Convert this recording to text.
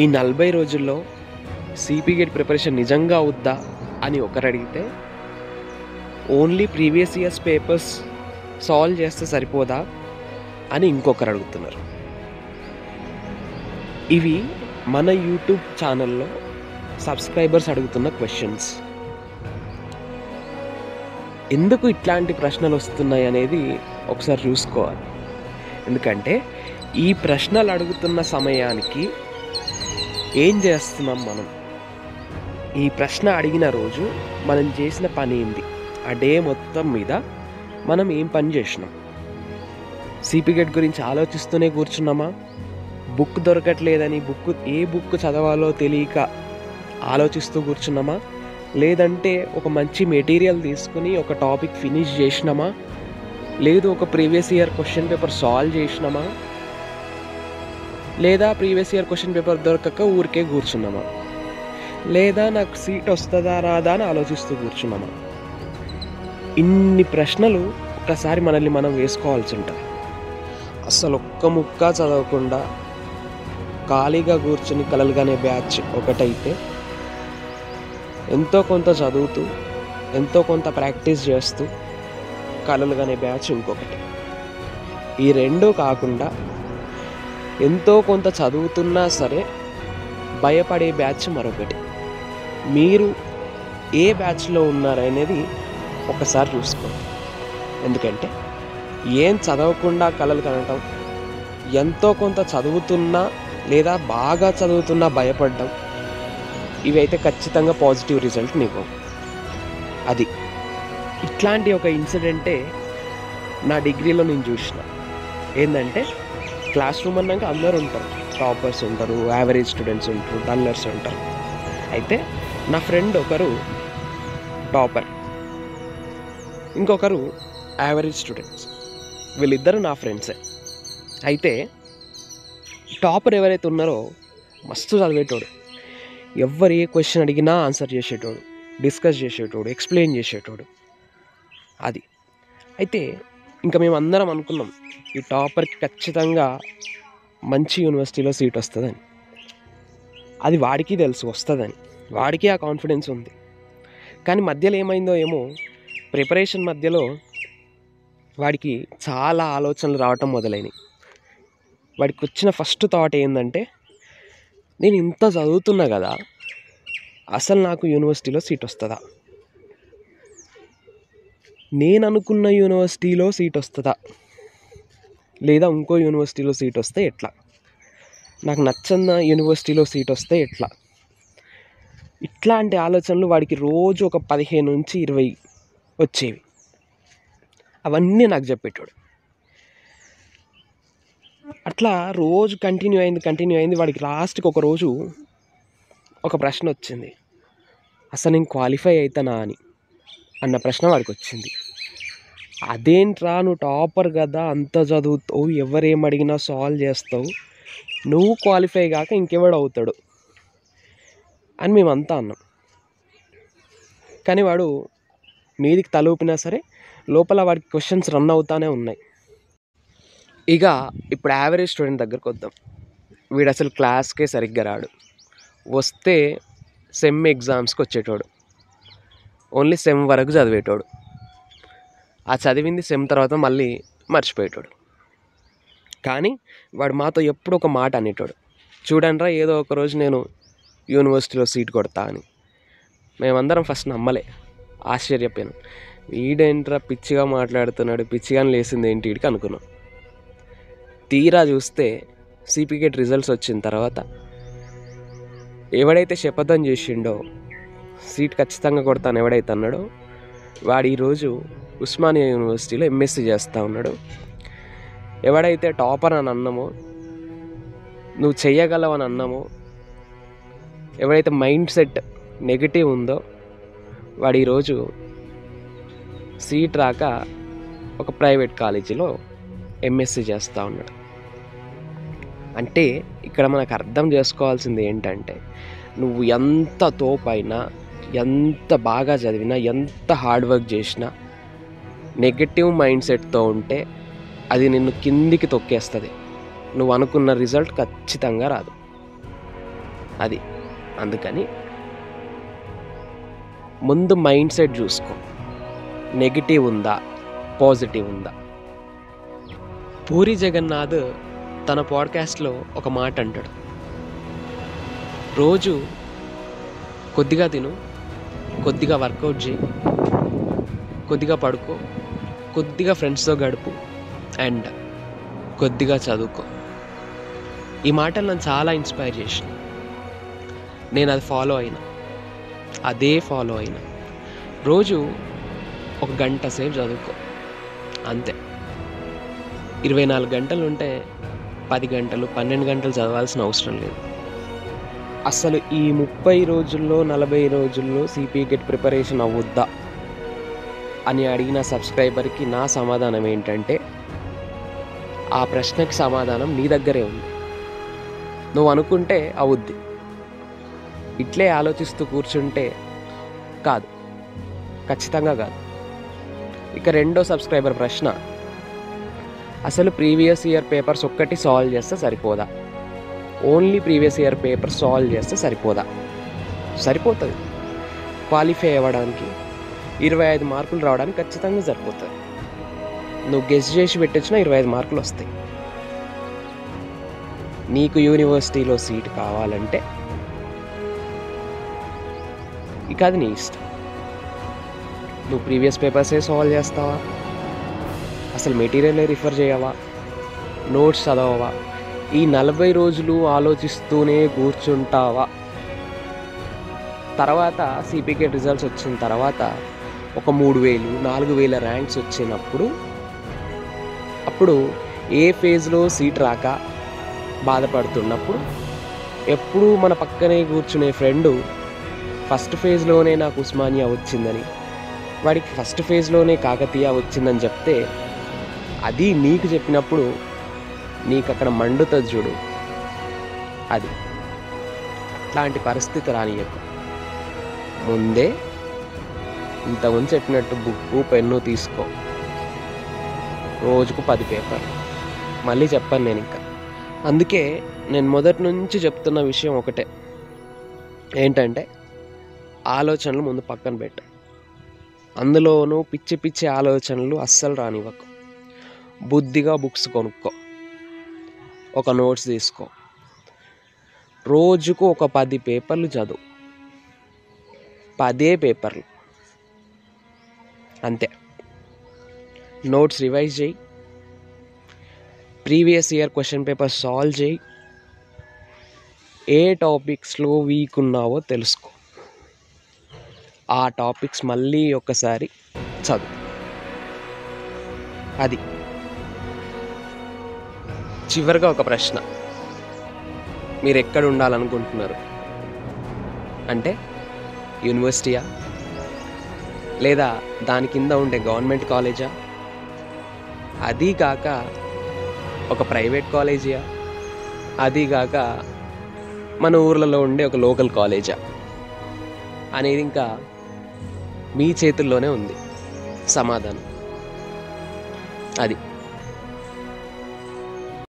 ఈ 40 రోజుల్లో CP gate preparation నిజంగా అవుద్దా అని ఒకరు అడిగితే, only previous years papers solve చేస్తే సరిపోదా అని ఇంకొకరు అడుగుతున్నారు. ఇవి మన యూట్యూబ్ ఛానల్లో సబ్స్క్రైబర్స్ అడుగుతున్న క్వశ్చన్స్. ఎందుకు ఇట్లాంటి ప్రశ్నలు వస్తున్నాయి అనేది ఒకసారి చూసుకోవాలి. ఎందుకంటే ఈ ప్రశ్నలు అడుగుతున్న సమయానికి ఏం చేస్తున్నాం మనం, ఈ ప్రశ్న అడిగిన రోజు మనం చేసిన పని ఏంది, ఆ డే మొత్తం మీద మనం ఏం పని చేసినాం. సిపి గేట్ గురించి ఆలోచిస్తూనే కూర్చున్నామా, బుక్ దొరకట్లేదని ఏ బుక్ చదవాలో తెలియక ఆలోచిస్తూ కూర్చున్నామా, లేదంటే ఒక మంచి మెటీరియల్ తీసుకుని ఒక టాపిక్ ఫినిష్ చేసినామా, లేదు ఒక previous year question paper solve చేసినామా, లేదా ప్రీవియస్ ఇయర్ క్వశ్చన్ పేపర్ దొరకక ఊరికే కూర్చున్నామా, లేదా నాకు సీట్ వస్తుందా రాదా అని ఆలోచిస్తూ కూర్చున్నామా. ఇన్ని ప్రశ్నలు ఒకసారి మనల్ని మనం వేసుకోవాల్సి ఉంటుంది. అసలు ఒక్క ముక్క చదవకుండా ఖాళీగా కూర్చుని కలలుగానే బ్యాచ్ ఒకటైతే, ఎంతో కొంత చదువుతూ ఎంతో కొంత ప్రాక్టీస్ చేస్తూ కలలుగానే బ్యాచ్ ఇంకొకటి. ఈ రెండూ కాకుండా ఎంతో కొంత చదువుతున్నా సరే భయపడే బ్యాచ్ మరొకటి. మీరు ఏ బ్యాచ్లో ఉన్నారనేది ఒకసారి చూసుకోండి. ఎందుకంటే ఏం చదవకుండా కలలు కనటం, ఎంతో కొంత చదువుతున్నా లేదా బాగా చదువుతున్నా భయపడడం, ఇవి అయితే ఖచ్చితంగా పాజిటివ్ రిజల్ట్ నీకు. అది ఇట్లాంటి ఒక ఇన్సిడెంటే నా డిగ్రీలో నేను చూసిన. ఏంటంటే క్లాస్ రూమ్ అన్నాక అందరూ ఉంటారు, టాపర్స్ ఉంటారు, యావరేజ్ స్టూడెంట్స్ ఉంటారు, డల్లర్స్ ఉంటారు. అయితే నా ఫ్రెండ్ ఒకరు టాపర్, ఇంకొకరు యావరేజ్ స్టూడెంట్స్. వీళ్ళిద్దరు నా ఫ్రెండ్సే. అయితే టాపర్ ఎవరైతే ఉన్నారో మస్తు చదివేటోడు, ఎవరు ఏ క్వశ్చన్ అడిగినా ఆన్సర్ చేసేటోడు, డిస్కస్ చేసేటోడు, ఎక్స్ప్లెయిన్ చేసేటోడు. అది అయితే ఇంకా మేము అందరం అనుకున్నాం ఈ టాపర్కి ఖచ్చితంగా మంచి యూనివర్సిటీలో సీట్ వస్తుందని. అది వాడికి తెలుసు వస్తుందని, వాడికి ఆ కాన్ఫిడెన్స్ ఉంది. కానీ మధ్యలో ఏమైందో ఏమో, ప్రిపరేషన్ మధ్యలో వాడికి చాలా ఆలోచనలు రావటం మొదలైనవి. వాడికి వచ్చిన ఫస్ట్ థాట్ ఏంటంటే, నేను ఇంత చదువుతున్నా కదా, అసలు నాకు యూనివర్సిటీలో సీట్ వస్తుందా, నేను అనుకున్న యూనివర్సిటీలో సీట్ వస్తుందా, లేదా ఇంకో యూనివర్సిటీలో సీట్ వస్తే ఎట్లా, నాకు నచ్చని యూనివర్సిటీలో సీట్ వస్తే ఎట్లా. ఇట్లాంటి ఆలోచనలు వాడికి రోజు ఒక 15 నుంచి 20 వచ్చేవి. అవన్నీ నాకు చెప్పేటోడు. అట్లా రోజు కంటిన్యూ అయింది. వాడికి లాస్ట్కి ఒక రోజు ఒక ప్రశ్న వచ్చింది, అసలు నేను క్వాలిఫై అవుతానా అన్న ప్రశ్న వాడికి వచ్చింది. అదేంట్రా, నువ్వు టాపర్ కదా, అంత చదువుతావు, ఎవరేం అడిగినా సాల్వ్ చేస్తావు, నువ్వు క్వాలిఫై కాక ఇంకెవడు అవుతాడు అని మేమంతా అన్నాం. కానీ వాడు మీదికి తలూపినా సరే లోపల వాడికి క్వశ్చన్స్ రన్ అవుతానే ఉన్నాయి. ఇక ఇప్పుడు యావరేజ్ స్టూడెంట్ దగ్గరకు వద్దాం. వీడు అసలు క్లాస్కే సరిగ్గా రాడు, వస్తే సెమ్ ఎగ్జామ్స్కి వచ్చేటోడు, ఓన్లీ సెమ్ వరకు చదివేటోడు, ఆ చదివింది సెమ్ తర్వాత మళ్ళీ మర్చిపోయేటోడు. కానీ వాడు మాతో ఎప్పుడు ఒక మాట అనేటోడు, చూడండిరా ఏదో ఒక రోజు నేను యూనివర్సిటీలో సీట్ కొడతా అని. మేమందరం ఫస్ట్ నమ్మలే, ఆశ్చర్యపోయాను. వీడేంట్రా పిచ్చిగా మాట్లాడుతున్నాడు, పిచ్చిగా లేసింది ఏంటి వీడికి అనుకున్నాం. తీరా చూస్తే సిపి గేట్ రిజల్ట్స్ వచ్చిన తర్వాత ఎవడైతే శపథం చేసిండో సీట్ ఖచ్చితంగా కొడతాను ఎవడైతే అన్నాడో, వాడు ఈరోజు ఉస్మానియా యూనివర్సిటీలో ఎంఎస్సీ చేస్తూ ఉన్నాడు. ఎవడైతే టాపర్ అని అన్నామో, నువ్వు చెయ్యగలవని అన్నామో, ఎవడైతే మైండ్ సెట్ నెగిటివ్ ఉందో, వాడు ఈరోజు సీట్ రాక ఒక ప్రైవేట్ కాలేజీలో ఎంఎస్సీ చేస్తూ ఉన్నాడు. అంటే ఇక్కడ మనకు అర్థం చేసుకోవాల్సింది ఏంటంటే, నువ్వు ఎంత తోపైనా, ఎంత బాగా చదివినా, ఎంత హార్డ్ వర్క్ చేసినా, నెగటివ్ మైండ్ సెట్తో ఉంటే అది నిన్ను కిందికి తొక్కేస్తుంది. నువ్వు అనుకున్న రిజల్ట్ ఖచ్చితంగా రాదు. అది అందుకని ముందు మైండ్ సెట్ చూసుకో, నెగిటివ్ ఉందా పాజిటివ్ ఉందా. పూరి జగన్నాథ్ తన పాడ్కాస్ట్లో ఒక మాట అంటాడు, రోజు కొద్దిగా తిను, కొద్దిగా వర్కౌట్ చేయి, కొద్దిగా పడుకో, కొద్దిగా ఫ్రెండ్స్తో గడుపు అండ్ కొద్దిగా చదువుకో. ఈ మాటలు నన్ను చాలా ఇన్స్పైర్ చేసినాయి. నేను అది ఫాలో అయినా. రోజు 1 గంట సేపు చదువుకో, అంతే. 24 గంటలు ఉంటే 10 గంటలు 12 గంటలు చదవాల్సిన అవసరం లేదు. అసలు ఈ 30 రోజుల్లో 40 రోజుల్లో సిపి గెట్ ప్రిపరేషన్ అవ్వద్దా అని అడిగిన సబ్స్క్రైబర్కి నా సమాధానం ఏంటంటే, ఆ ప్రశ్నకి సమాధానం నీ దగ్గరే ఉంది. నువ్వు అనుకుంటే అవుద్ది, ఇట్లే ఆలోచిస్తూ కూర్చుంటే కాదు, ఖచ్చితంగా కాదు. ఇక రెండో సబ్స్క్రైబర్ ప్రశ్న, అసలు ప్రీవియస్ ఇయర్ పేపర్స్ ఒక్కటి సాల్వ్ చేస్తే సరిపోదా? Only previous year paper solve చేస్తే సరిపోదా? సరిపోతుంది. క్వాలిఫై అవ్వడానికి 25 మార్కులు రావడానికి ఖచ్చితంగా సరిపోతుంది. నువ్వు గెస్ చేసి పెట్టొచ్చినా 25 మార్కులు వస్తాయి. నీకు యూనివర్సిటీలో సీట్ కావాలంటే ఇక అది నీ ఇష్టం. నువ్వు ప్రీవియస్ పేపర్సే సాల్వ్ చేస్తావా, అసలు మెటీరియలే రిఫర్ చేయవా, నోట్స్ చదవవా, ఈ 40 రోజులు ఆలోచిస్తూనే కూర్చుంటావా? తర్వాత సిపికెట్ రిజల్ట్స్ వచ్చిన తర్వాత ఒక 3000 4000 ర్యాంక్స్ వచ్చినప్పుడు అప్పుడు ఏ ఫేజ్లో సీట్ రాక బాధపడుతున్నప్పుడు ఎప్పుడూ మన పక్కనే కూర్చునే ఫ్రెండు ఫస్ట్ ఫేజ్లోనే నాకు ఉస్మానియా వచ్చిందని, వాడికి ఫస్ట్ ఫేజ్లోనే కాకతీయ వచ్చిందని చెప్తే అది నీకు చెప్పినప్పుడు నీకు అక్కడ మండుతుంది చూడు, అది. అట్లాంటి పరిస్థితి రానియకు. ముందే ఇంతకుముందు చెప్పినట్టు బుక్కు పెన్ను తీసుకో, రోజుకు 10 పేపర్లు. మళ్ళీ చెప్పాను నేను ఇంకా. అందుకే నేను మొదటి నుంచి చెప్తున్న విషయం ఒకటే, ఏంటంటే ఆలోచనలు ముందు పక్కన పెట్టు. అందులోనూ పిచ్చి పిచ్చి ఆలోచనలు అస్సలు రానివ్వకు. బుద్ధిగా బుక్స్ కొనుక్కో, ఒక నోట్స్ తీసుకో, రోజుకు ఒక 10 పేపర్లు చదువు. 10 పేపర్లు అంతే. నోట్స్ రివైజ్ చేయి, previous year question paper solve చేయి, ఏ టాపిక్స్లో వీక్ ఉన్నావో తెలుసుకో, ఆ టాపిక్స్ మళ్ళీ ఒకసారి చదువు. అది. చివరిగా ఒక ప్రశ్న, మీరు ఎక్కడ ఉండాలనుకుంటున్నారు? అంటే యూనివర్సిటీయా, లేదా దాని కింద ఉండే గవర్నమెంట్ కాలేజా, అది కాక ఒక ప్రైవేట్ కాలేజీయా, అది కాక మన ఊర్లలో ఉండే ఒక లోకల్ కాలేజా అనేది ఇంకా మీ చేతుల్లోనే ఉంది సమాధానం. అది.